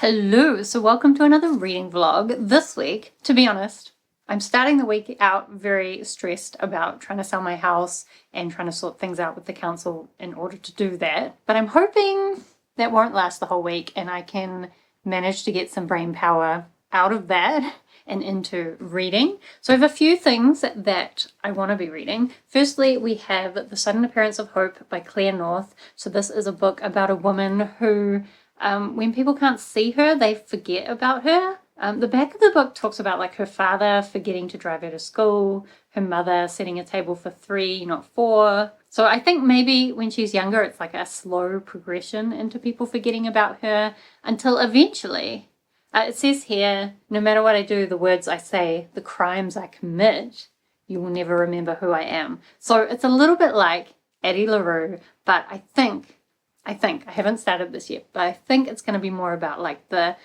Hello, so welcome to another reading vlog. This week, to be honest, I'm starting the week out very stressed about trying to sell my house and trying to sort things out with the council in order to do that. But I'm hoping that won't last the whole week and I can manage to get some brain power out of that and into reading. So I have a few things that I want to be reading. Firstly, we have The Sudden Appearance of Hope by Claire North. So this is a book about a woman who, when people can't see her, they forget about her. The back of the book talks about like her father forgetting to drive her to school, her mother setting a table for 3, not 4. So I think maybe when she's younger, it's like a slow progression into people forgetting about her until eventually, it says here, no matter what I do, the words I say, the crimes I commit, you will never remember who I am. So it's a little bit like Addie LaRue, but I think, I haven't started this yet, but I think it's going to be more about like the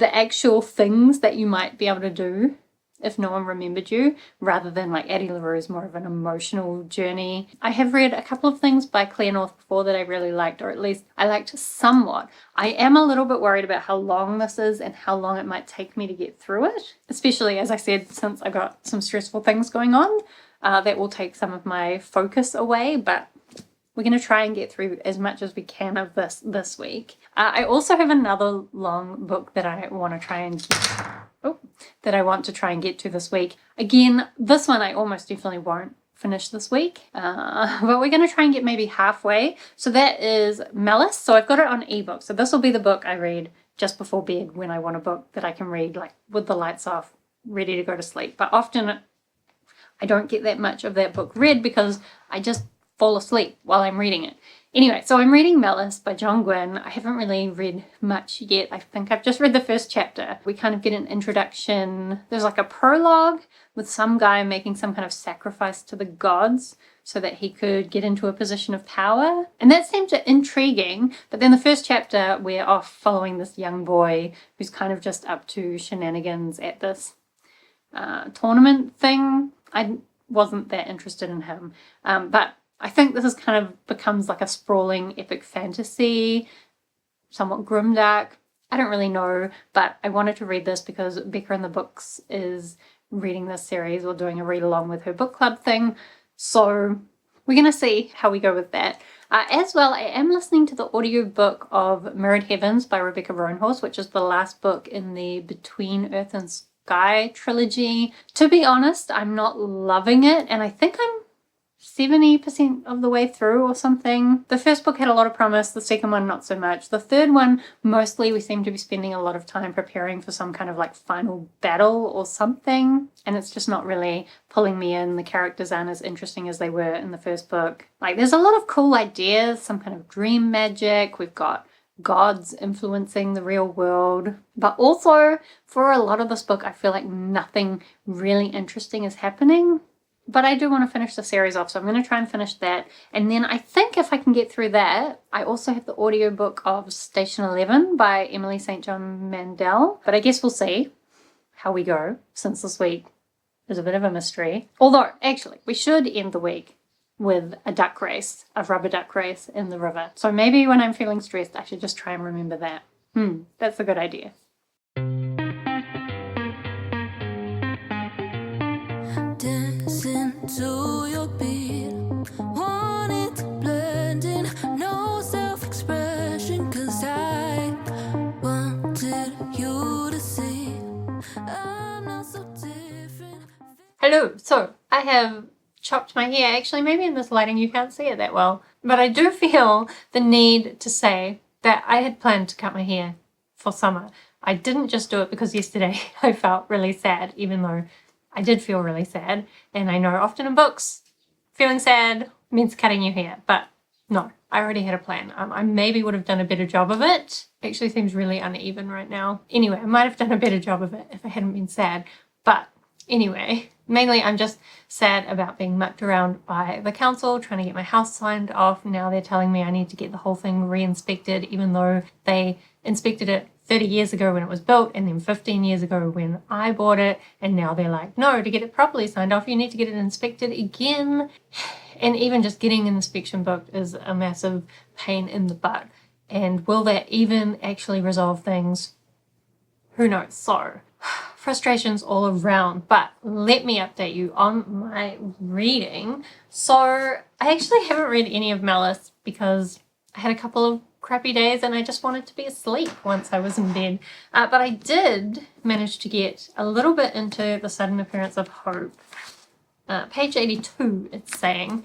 actual things that you might be able to do if no one remembered you, rather than like Addie LaRue is more of an emotional journey. I have read a couple of things by Claire North before that I really liked, or at least I liked somewhat. I am a little bit worried about how long this is and how long it might take me to get through it, especially as I said, since I've got some stressful things going on. That will take some of my focus away, but we're going to try and get through as much as we can of this week. I also have another long book that I want to try and get to this week. Again, this one I almost definitely won't finish this week, but we're going to try and get maybe halfway. So that is Malice. So I've got it on ebook. So this will be the book I read just before bed when I want a book that I can read like with the lights off, ready to go to sleep. But often I don't get that much of that book read because I just fall asleep while I'm reading it. Anyway, so I'm reading Malice by John Gwynne. I haven't really read much yet. I think I've just read the first chapter. We kind of get an introduction. There's like a prologue with some guy making some kind of sacrifice to the gods so that he could get into a position of power. And that seemed intriguing. But then the first chapter, we're off following this young boy who's kind of just up to shenanigans at this tournament thing. I wasn't that interested in him. But I think this is kind of becomes like a sprawling epic fantasy, somewhat grimdark. I don't really know, but I wanted to read this because Becca in the Books is reading this series or doing a read along with her book club thing. So we're going to see how we go with that. As well, I am listening to the audiobook of Mirrored Heavens by Rebecca Roanhorse, which is the last book in the Between Earth and Sky trilogy. To be honest, I'm not loving it, and I think I'm 70% of the way through or something. The first book had a lot of promise, the second one not so much. The third one, mostly we seem to be spending a lot of time preparing for some kind of like final battle or something, and it's just not really pulling me in. The characters aren't as interesting as they were in the first book. Like there's a lot of cool ideas, some kind of dream magic, we've got gods influencing the real world, but also for a lot of this book I feel like nothing really interesting is happening. But I do want to finish the series off, so I'm going to try and finish that. And then I think if I can get through that, I also have the audiobook of Station 11 by Emily St. John Mandel. But I guess we'll see how we go, since this week is a bit of a mystery. Although, actually, we should end the week with a rubber duck race in the river. So maybe when I'm feeling stressed, I should just try and remember that. That's a good idea. To your beat, wanted to blend in, no self-expression, 'cause I wanted you to see I'm not so different. Hello, so I have chopped my hair. Actually, maybe in this lighting you can't see it that well, but I do feel the need to say that I had planned to cut my hair for summer. I didn't just do it because yesterday I felt really sad, even though I did feel really sad, and I know often in books, feeling sad means cutting your hair, but no, I already had a plan. I maybe would have done a better job of it. Actually seems really uneven right now. Anyway, I might have done a better job of it if I hadn't been sad, but anyway, mainly I'm just sad about being mucked around by the council, trying to get my house signed off. Now they're telling me I need to get the whole thing re-inspected, even though they inspected it 30 years ago when it was built, and then 15 years ago when I bought it, and now they're like, no, to get it properly signed off, you need to get it inspected again. And even just getting an inspection booked is a massive pain in the butt. And will that even actually resolve things? who knows? So, frustrations all around, but let me update you on my reading. So, I actually haven't read any of Malice because I had a couple of crappy days and I just wanted to be asleep once I was in bed. But I did manage to get a little bit into The Sudden Appearance of Hope. Page 82, it's saying,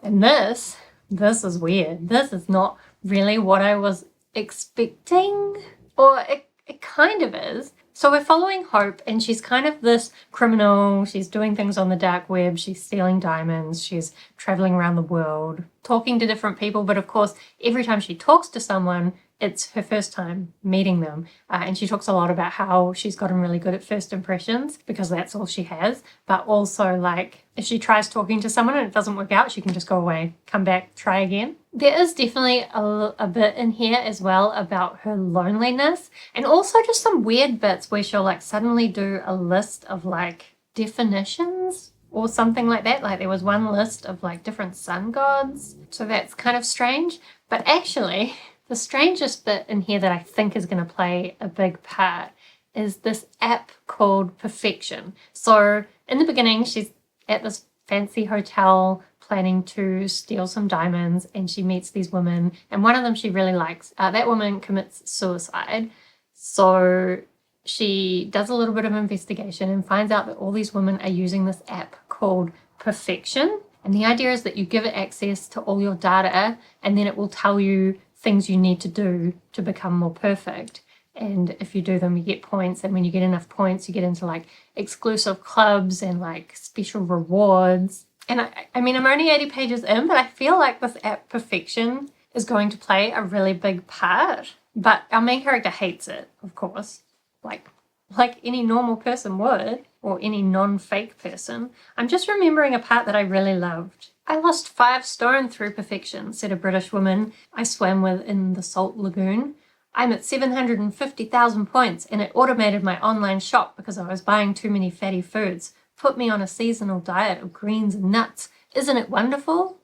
and this is weird. This is not really what I was expecting, or it kind of is. So we're following Hope, and she's kind of this criminal. She's doing things on the dark web. She's stealing diamonds. She's traveling around the world, talking to different people. But of course, every time she talks to someone, it's her first time meeting them. And she talks a lot about how she's gotten really good at first impressions because that's all she has. But also, like, if she tries talking to someone and it doesn't work out, she can just go away, come back, try again. There is definitely a bit in here as well about her loneliness, and also just some weird bits where she'll like suddenly do a list of like definitions or something like that. Like there was one list of like different sun gods. So that's kind of strange. But actually, the strangest bit in here that I think is going to play a big part is this app called Perfection. So in the beginning, she's at this fancy hotel planning to steal some diamonds, and she meets these women, and one of them she really likes. That woman commits suicide. So she does a little bit of investigation and finds out that all these women are using this app called Perfection. And the idea is that you give it access to all your data, and then it will tell you things you need to do to become more perfect. And if you do them, you get points. And when you get enough points, you get into like exclusive clubs and like special rewards. And I mean, I'm only 80 pages in, but I feel like this app Perfection is going to play a really big part. But our main character hates it, of course, like any normal person would, or any non-fake person. I'm just remembering a part that I really loved. I lost 5 stone through Perfection, said a British woman I swam with in the Salt Lagoon. I'm at 750,000 points, and it automated my online shop because I was buying too many fatty foods. Put me on a seasonal diet of greens and nuts. Isn't it wonderful?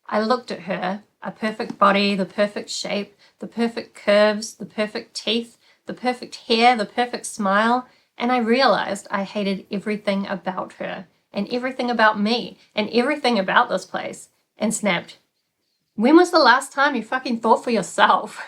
I looked at her, a perfect body, the perfect shape, the perfect curves, the perfect teeth, the perfect hair, the perfect smile, and I realized I hated everything about her, and everything about me, and everything about this place, and snapped, when was the last time you fucking thought for yourself?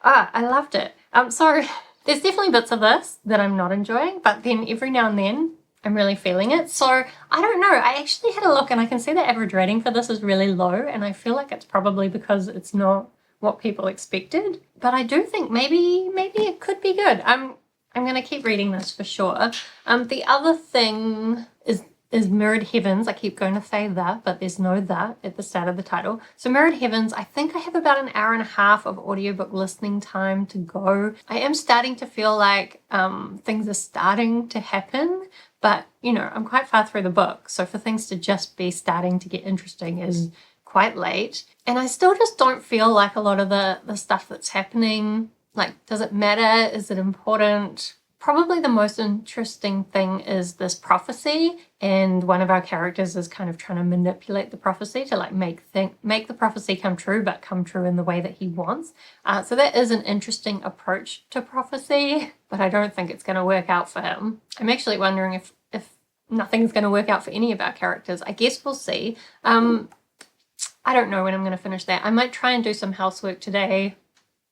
I loved it. So there's definitely bits of this that I'm not enjoying, but then every now and then I'm really feeling it. So I don't know. I actually had a look and I can see the average rating for this is really low, and I feel like it's probably because it's not what people expected. But I do think maybe it could be good. I'm going to keep reading this for sure. The other thing is Mirrored Heavens. I keep going to say that, but there's no that at the start of the title. So Mirrored Heavens, I think I have about an hour and a half of audiobook listening time to go. I am starting to feel like things are starting to happen, but you know, I'm quite far through the book. So for things to just be starting to get interesting is quite late. And I still just don't feel like a lot of the stuff that's happening, like, does it matter? Is it important? Probably the most interesting thing is this prophecy, and one of our characters is kind of trying to manipulate the prophecy to like make the prophecy come true, but come true in the way that he wants. So that is an interesting approach to prophecy, but I don't think it's going to work out for him. I'm actually wondering if nothing's going to work out for any of our characters. I guess we'll see. I don't know when I'm going to finish that. I might try and do some housework today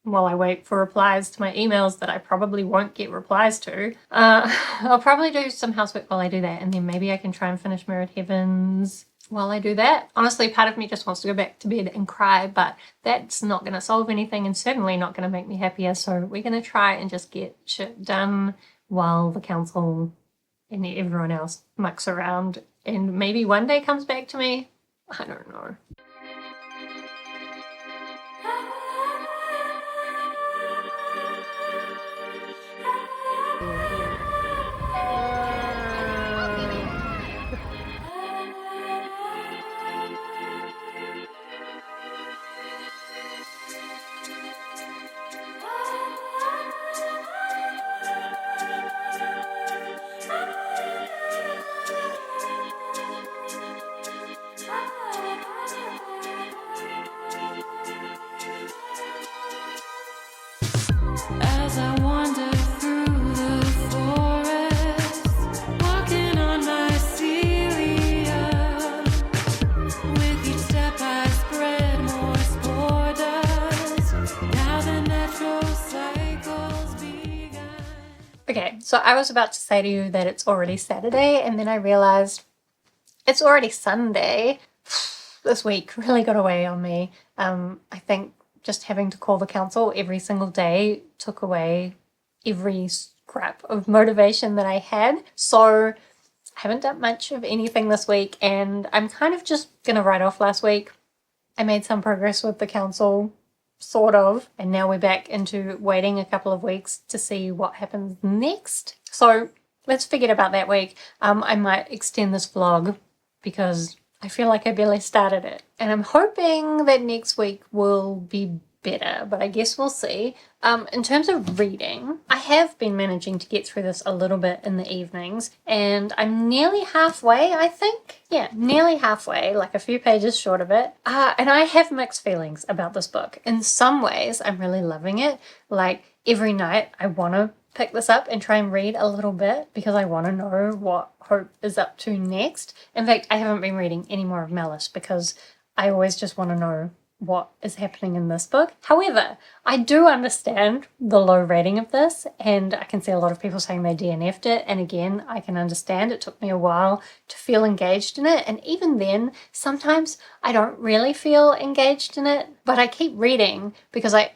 while I wait for replies to my emails that I probably won't get replies to. I'll probably do some housework while I do that, and then maybe I can try and finish Mirrored Heavens while I do that. Honestly, part of me just wants to go back to bed and cry, but that's not going to solve anything and certainly not going to make me happier, so we're going to try and just get shit done while the council and everyone else mucks around, and maybe one day comes back to me. I don't know. As I wander through Okay, so I was about to say to you that it's already Saturday, and then I realized it's already Sunday. This week really got away on me. I think just having to call the council every single day took away every scrap of motivation that I had. So I haven't done much of anything this week, and I'm kind of just gonna write off last week. I made some progress with the council, sort of, and now we're back into waiting a couple of weeks to see what happens next. So let's forget about that week. I might extend this vlog because I feel like I barely started it, and I'm hoping that next week will be better, but I guess we'll see. In terms of reading, I have been managing to get through this a little bit in the evenings, and I'm nearly halfway, I think. Yeah, nearly halfway, like a few pages short of it. And I have mixed feelings about this book. In some ways, I'm really loving it. Like, every night I want to pick this up and try and read a little bit because I want to know what Hope is up to next. In fact, I haven't been reading any more of Malice because I always just want to know what is happening in this book. However, I do understand the low rating of this, and I can see a lot of people saying they DNF'd it, and again, I can understand. It took me a while to feel engaged in it, and even then, sometimes I don't really feel engaged in it, but I keep reading because I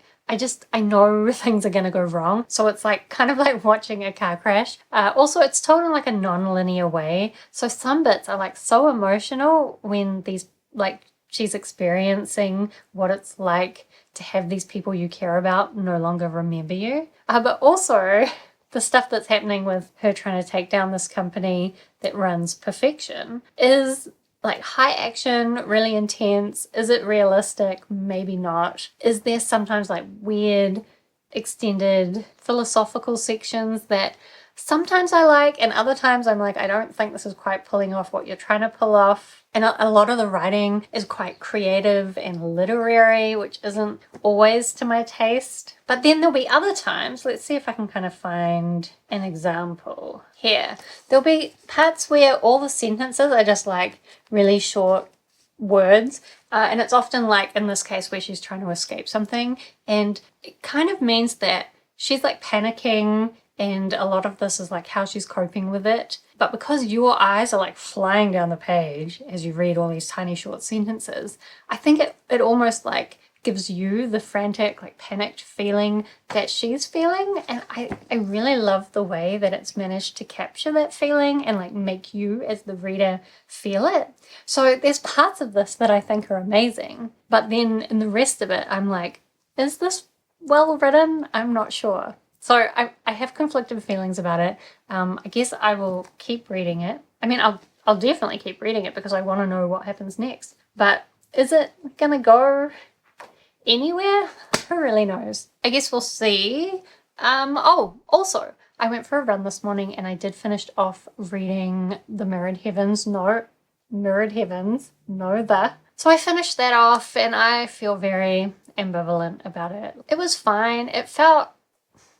know things are going to go wrong. So it's like kind of like watching a car crash. Also, it's told in like a non-linear way. So some bits are like so emotional when these, like, she's experiencing what it's like to have these people you care about no longer remember you. But also the stuff that's happening with her trying to take down this company that runs Perfection is like high action, really intense. Is it realistic? Maybe not. Is there sometimes like weird, extended philosophical sections that sometimes I like, and other times I'm like, I don't think this is quite pulling off what you're trying to pull off. And a lot of the writing is quite creative and literary, which isn't always to my taste. But then there'll be other times, let's see if I can kind of find an example here. There'll be parts where all the sentences are just like really short words. And it's often like in this case where she's trying to escape something. And it kind of means that she's like panicking, and a lot of this is like how she's coping with it. But because your eyes are like flying down the page as you read all these tiny short sentences, I think it almost like gives you the frantic, like panicked feeling that she's feeling. And I really love the way that it's managed to capture that feeling and like make you as the reader feel it. So there's parts of this that I think are amazing, but then in the rest of it, I'm like, is this well written? I'm not sure. So I have conflicted feelings about it. I guess I will keep reading it. I mean, I'll definitely keep reading it because I want to know what happens next. But is it gonna go anywhere? Who really knows? I guess we'll see. Oh, also, I went for a run this morning and I did finish off reading The Mirrored Heavens. No, Mirrored Heavens. No, the. So I finished that off and I feel very ambivalent about it. It was fine. It felt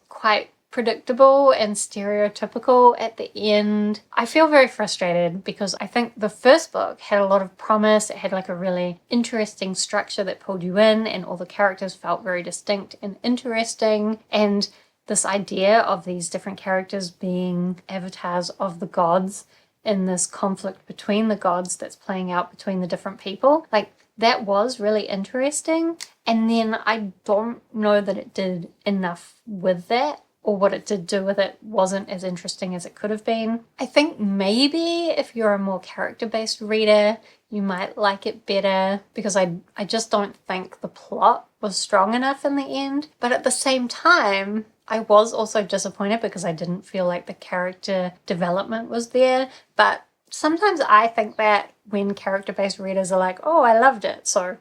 quite predictable and stereotypical at the end. I feel very frustrated because I think the first book had a lot of promise. It had like a really interesting structure that pulled you in, and all the characters felt very distinct and interesting. And this idea of these different characters being avatars of the gods in this conflict between the gods that's playing out between the different people, like that was really interesting. And then I don't know that it did enough with that, or what it did do with it wasn't as interesting as it could have been. I think maybe if you're a more character-based reader, you might like it better, because I just don't think the plot was strong enough in the end. But at the same time, I was also disappointed because I didn't feel like the character development was there. But sometimes I think that when character-based readers are like, oh, I loved it, so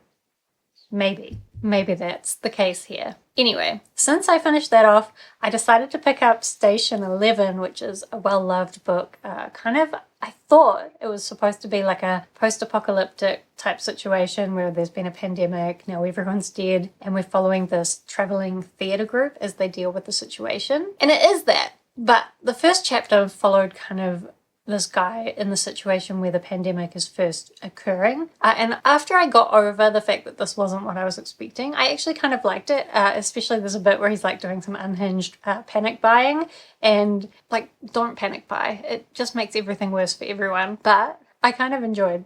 maybe that's the case here. Anyway, since I finished that off, I decided to pick up Station 11, which is a well-loved book. I thought it was supposed to be like a post-apocalyptic type situation where there's been a pandemic, now everyone's dead, and we're following this traveling theatre group as they deal with the situation. And it is that. But the first chapter followed kind of this guy in the situation where the pandemic is first occurring. And after I got over the fact that this wasn't what I was expecting, I actually kind of liked it, especially there's a bit where he's like doing some unhinged panic buying, and like, don't panic buy. It just makes everything worse for everyone. But I kind of enjoyed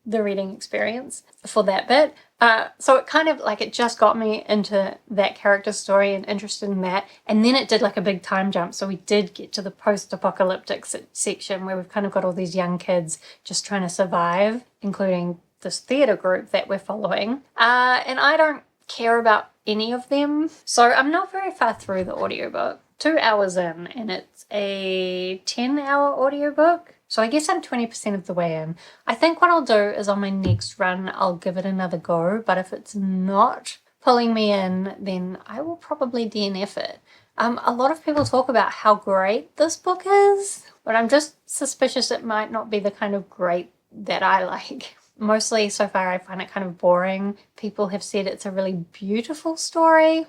the reading experience for that bit. So it kind of like, it just got me into that character story and interested in that. And then it did like a big time jump. So we did get to the post-apocalyptic section where we've kind of got all these young kids just trying to survive, including this theatre group that we're following. And I don't care about any of them. So I'm not very far through the audiobook. 2 hours in, and it's a 10-hour audiobook. So I guess I'm 20% of the way in. I think what I'll do is on my next run, I'll give it another go. But if it's not pulling me in, then I will probably DNF it. A lot of people talk about how great this book is, but I'm just suspicious it might not be the kind of great that I like. Mostly so far I find it kind of boring. People have said it's a really beautiful story.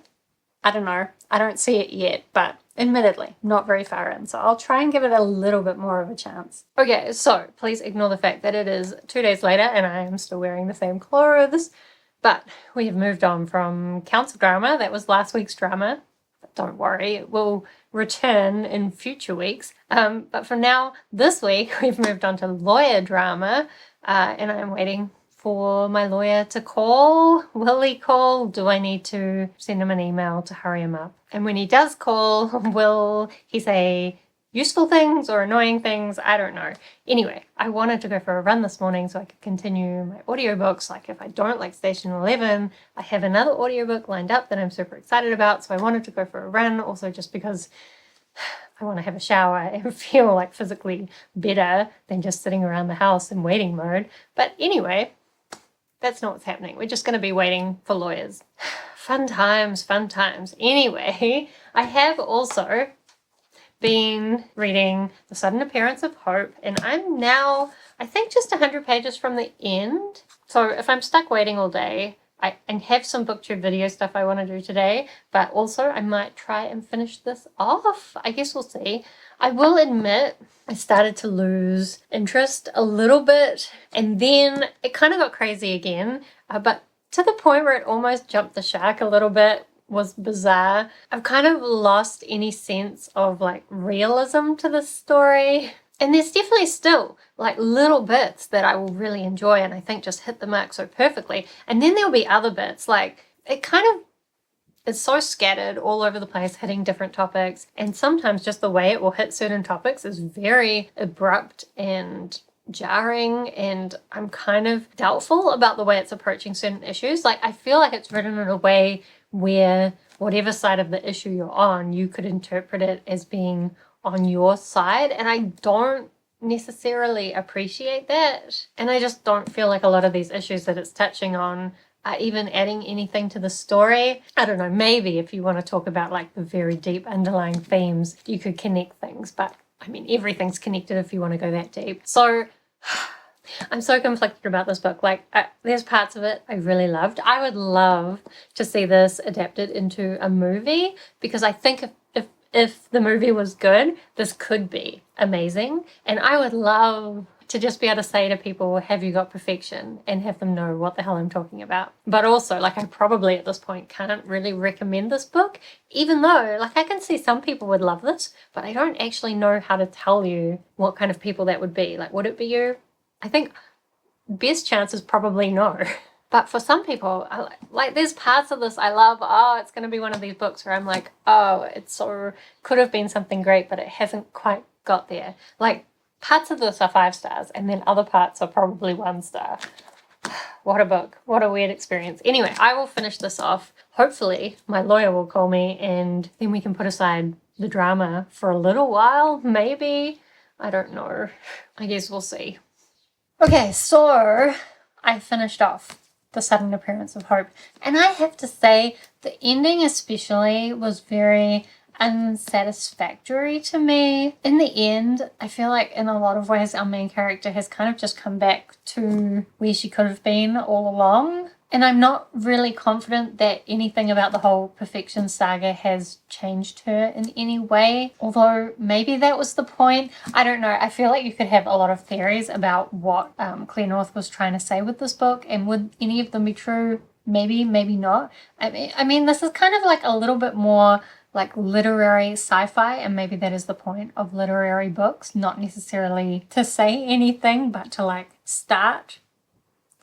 I don't know. I don't see it yet, but admittedly, not very far in. So I'll try and give it a little bit more of a chance. Okay, so please ignore the fact that it is 2 days later and I am still wearing the same clothes. But we have moved on from council drama. That was last week's drama. But don't worry, it will return in future weeks. But for now, this week, we've moved on to lawyer drama. And I'm waiting for my lawyer to call. Will he call? Do I need to send him an email to hurry him up? And when he does call, will he say useful things or annoying things? I don't know. Anyway, I wanted to go for a run this morning so I could continue my audiobooks. Like if I don't like Station 11, I have another audiobook lined up that I'm super excited about. So I wanted to go for a run also just because I want to have a shower and feel like physically better than just sitting around the house in waiting mode. But anyway, that's not what's happening. We're just going to be waiting for lawyers. Fun times, fun times. Anyway, I have also been reading The Sudden Appearance of Hope, and I'm now, I think, just 100 pages from the end. So if I'm stuck waiting all day, I have some booktube video stuff I want to do today, but also I might try and finish this off. I guess we'll see. I will admit I started to lose interest a little bit, and then it kind of got crazy again, but to the point where it almost jumped the shark a little bit. Was bizarre. I've kind of lost any sense of like realism to this story. And there's definitely still like little bits that I will really enjoy and I think just hit the mark so perfectly. And then there'll be other bits like it's so scattered all over the place, hitting different topics. And sometimes just the way it will hit certain topics is very abrupt and jarring, and I'm kind of doubtful about the way it's approaching certain issues. Like I feel like it's written in a way where whatever side of the issue you're on, you could interpret it as being on your side, and I don't necessarily appreciate that. And I just don't feel like a lot of these issues that it's touching on are even adding anything to the story. I don't know, maybe if you want to talk about like the very deep underlying themes, you could connect things, but I mean, everything's connected if you want to go that deep. So I'm so conflicted about this book. Like, there's parts of it I really loved. I would love to see this adapted into a movie, because I think if the movie was good, this could be amazing. And I would love to just be able to say to people, have you got perfection? And have them know what the hell I'm talking about. But also, like, I probably at this point can't really recommend this book, even though, like, I can see some people would love this, but I don't actually know how to tell you what kind of people that would be. Like, would it be you? I think best chance is probably no. But for some people, like there's parts of this I love. Oh, it's going to be one of these books where I'm like, oh, it's so, could have been something great, but it hasn't quite got there. Like parts of this are 5 stars and then other parts are probably 1 star. What a book. What a weird experience. Anyway, I will finish this off. Hopefully my lawyer will call me and then we can put aside the drama for a little while. Maybe. I don't know. I guess we'll see. Okay, so I finished off The Sudden Appearance of Hope. And I have to say, the ending especially was very unsatisfactory to me. In the end, I feel like in a lot of ways our main character has kind of just come back to where she could have been all along. And I'm not really confident that anything about the whole perfection saga has changed her in any way, although maybe that was the point. I don't know. I feel like you could have a lot of theories about what Claire North was trying to say with this book, and would any of them be true? Maybe, maybe not. I mean, this is kind of like a little bit more like literary sci-fi, and maybe that is the point of literary books, not necessarily to say anything, but to like start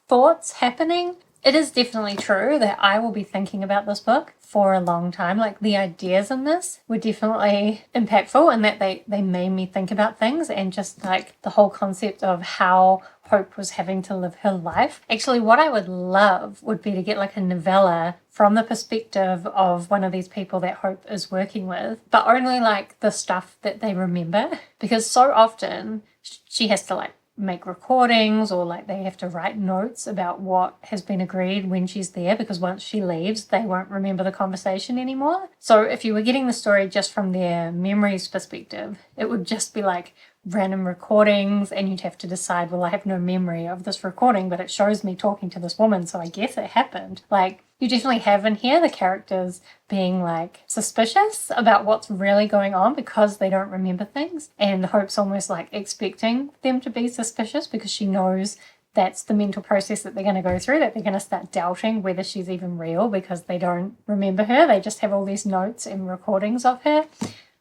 thoughts happening. It is definitely true that I will be thinking about this book for a long time. Like, the ideas in this were definitely impactful, and that they made me think about things, and just like the whole concept of how Hope was having to live her life. Actually, what I would love would be to get like a novella from the perspective of one of these people that Hope is working with, but only like the stuff that they remember, because so often she has to like make recordings, or like they have to write notes about what has been agreed when she's there, because once she leaves they won't remember the conversation anymore. So if you were getting the story just from their memories perspective, it would just be like random recordings, and you'd have to decide, well, I have no memory of this recording, but it shows me talking to this woman, so I guess it happened. Like, you definitely have in here the characters being like suspicious about what's really going on because they don't remember things, and Hope's almost like expecting them to be suspicious because she knows that's the mental process that they're going to go through, that they're going to start doubting whether she's even real because they don't remember her. They just have all these notes and recordings of her.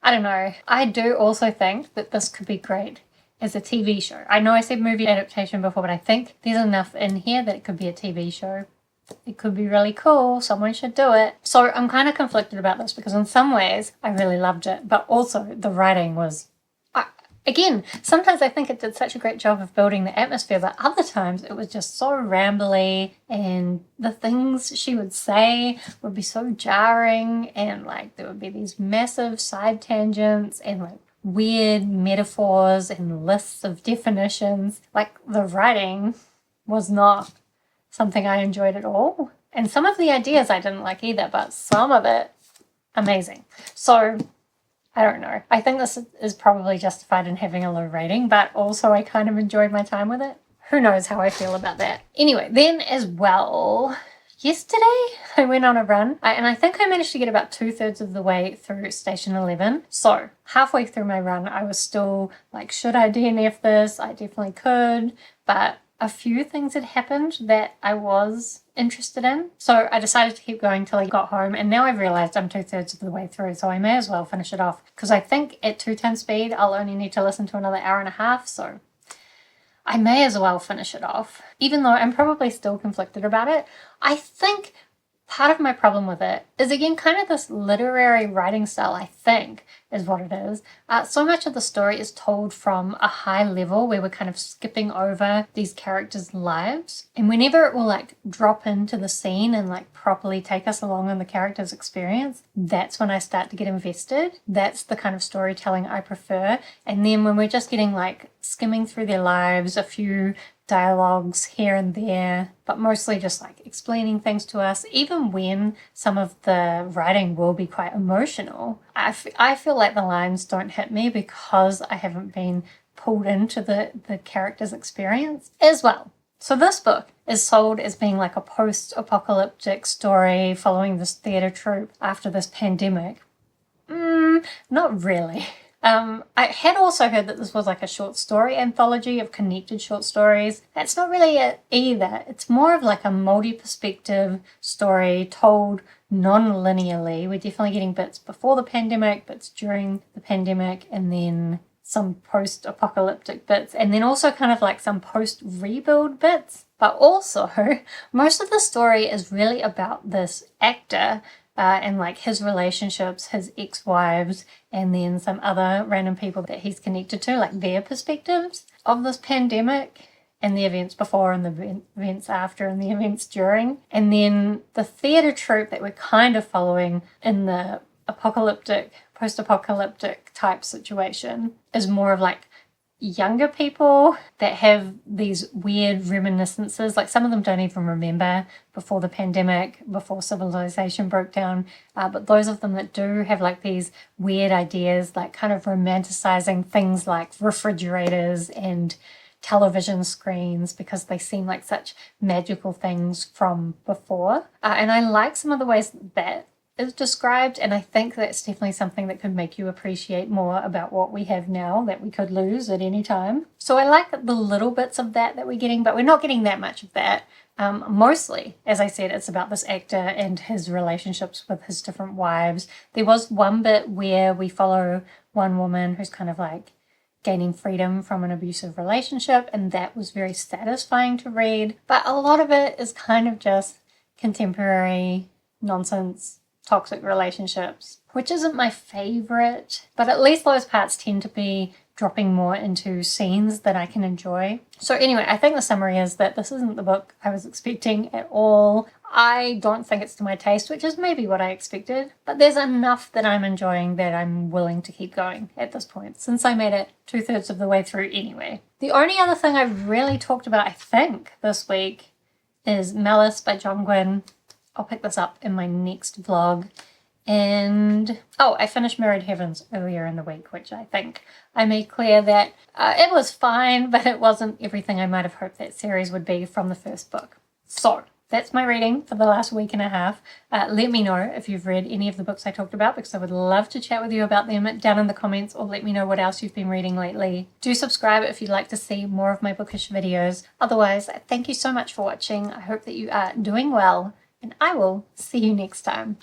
I don't know. I do also think that this could be great as a TV show. I know I said movie adaptation before, but I think there's enough in here that it could be a TV show. It could be really cool. Someone should do it. So I'm kind of conflicted about this, because in some ways I really loved it, but also the writing was... Again, sometimes I think it did such a great job of building the atmosphere, but other times it was just so rambly, and the things she would say would be so jarring, and like there would be these massive side tangents and like weird metaphors and lists of definitions. Like, the writing was not something I enjoyed at all. And some of the ideas I didn't like either, but some of it, amazing. So I don't know. I think this is probably justified in having a low rating, but also I kind of enjoyed my time with it. Who knows how I feel about that. Anyway, then as well, yesterday I went on a run, and I think I managed to get about 2/3 of the way through Station 11. So halfway through my run, I was still like, should I DNF this? I definitely could, but a few things had happened that I was interested in. So I decided to keep going till I got home, and now I've realized I'm 2/3 of the way through, so I may as well finish it off, because I think at 2x speed I'll only need to listen to another hour and a half, so I may as well finish it off. Even though I'm probably still conflicted about it, I think part of my problem with it is, again, kind of this literary writing style, I think, is what it is. So much of the story is told from a high level, where we're kind of skipping over these characters' lives. And whenever it will like drop into the scene and like properly take us along on the character's experience, that's when I start to get invested. That's the kind of storytelling I prefer. And then when we're just getting like skimming through their lives, a few dialogues here and there, but mostly just like explaining things to us, even when some of the writing will be quite emotional, I feel like the lines don't hit me because I haven't been pulled into the character's experience as well. So this book is sold as being like a post-apocalyptic story following this theatre troupe after this pandemic. Not really. I had also heard that this was like a short story anthology of connected short stories. That's not really it either. It's more of like a multi-perspective story told non-linearly. We're definitely getting bits before the pandemic, bits during the pandemic, and then some post-apocalyptic bits, and then also kind of like some post-rebuild bits. But also, most of the story is really about this actor and like his relationships, his ex-wives, and then some other random people that he's connected to, like their perspectives of this pandemic and the events before and the events after and the events during. And then the theatre troupe that we're kind of following in the post-apocalyptic type situation is more of like younger people that have these weird reminiscences. Like, some of them don't even remember before the pandemic, before civilization broke down, but those of them that do have like these weird ideas, like kind of romanticizing things like refrigerators and television screens because they seem like such magical things from before. And I like some of the ways that is described, and I think that's definitely something that could make you appreciate more about what we have now that we could lose at any time. So I like the little bits of that we're getting, but we're not getting that much of that. Mostly, as I said, it's about this actor and his relationships with his different wives. There was one bit where we follow one woman who's kind of like gaining freedom from an abusive relationship, and that was very satisfying to read. But a lot of it is kind of just contemporary nonsense, toxic relationships, which isn't my favorite, but at least those parts tend to be dropping more into scenes that I can enjoy. So anyway, I think the summary is that this isn't the book I was expecting at all. I don't think it's to my taste, which is maybe what I expected, but there's enough that I'm enjoying that I'm willing to keep going at this point, since I made it 2/3 of the way through anyway. The only other thing I've really talked about, I think, this week is Malice by John Gwynne. I'll pick this up in my next vlog. And I finished Married Heavens earlier in the week, which I think I made clear that it was fine, but it wasn't everything I might have hoped that series would be from the first book. So that's my reading for the last week and a half. Let me know if you've read any of the books I talked about, because I would love to chat with you about them down in the comments, or let me know what else you've been reading lately. Do subscribe if you'd like to see more of my bookish videos. Otherwise, thank you so much for watching. I hope that you are doing well, and I will see you next time.